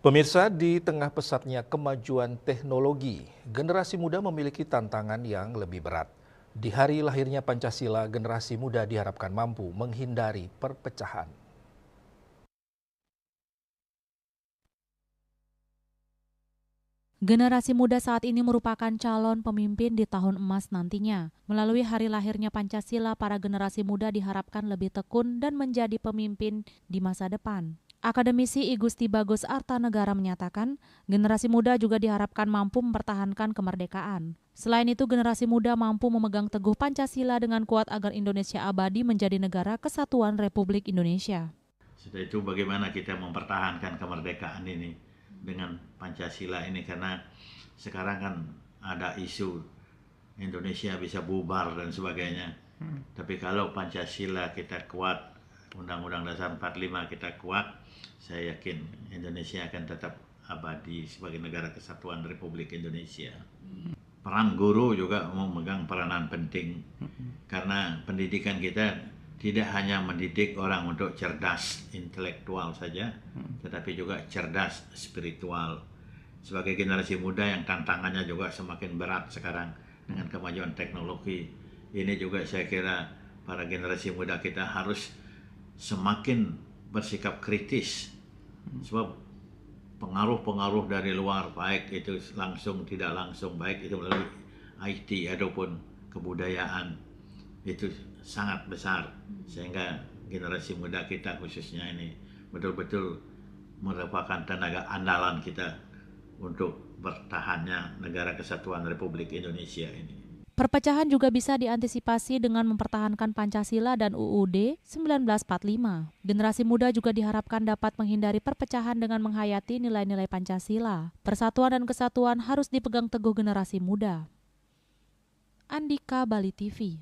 Pemirsa, di tengah pesatnya kemajuan teknologi, generasi muda memiliki tantangan yang lebih berat. Di hari lahirnya Pancasila, generasi muda diharapkan mampu menghindari perpecahan. Generasi muda saat ini merupakan calon pemimpin di tahun emas nantinya. Melalui hari lahirnya Pancasila, para generasi muda diharapkan lebih tekun dan menjadi pemimpin di masa depan. Akademisi I Gusti Bagus Artanegara menyatakan, generasi muda juga diharapkan mampu mempertahankan kemerdekaan. Selain itu, generasi muda mampu memegang teguh Pancasila dengan kuat agar Indonesia abadi menjadi negara kesatuan Republik Indonesia. Sudah itu bagaimana kita mempertahankan kemerdekaan ini dengan Pancasila ini, karena sekarang kan ada isu Indonesia bisa bubar dan sebagainya. Tapi kalau Pancasila kita kuat, Undang-Undang Dasar 45 kita kuat, saya yakin Indonesia akan tetap abadi sebagai negara kesatuan Republik Indonesia. Peran guru juga memegang peranan penting, karena pendidikan kita tidak hanya mendidik orang untuk cerdas intelektual saja, tetapi juga cerdas spiritual. Sebagai generasi muda yang tantangannya juga semakin berat sekarang dengan kemajuan teknologi, ini juga saya kira para generasi muda kita harus semakin bersikap kritis, sebab pengaruh-pengaruh dari luar, baik itu langsung tidak langsung, baik itu melalui IT ataupun kebudayaan, itu sangat besar, sehingga generasi muda kita khususnya ini betul-betul merupakan tenaga andalan kita untuk bertahannya negara kesatuan Republik Indonesia ini. Perpecahan juga bisa diantisipasi dengan mempertahankan Pancasila dan UUD 1945. Generasi muda juga diharapkan dapat menghindari perpecahan dengan menghayati nilai-nilai Pancasila. Persatuan dan kesatuan harus dipegang teguh generasi muda. Andika, Bali TV.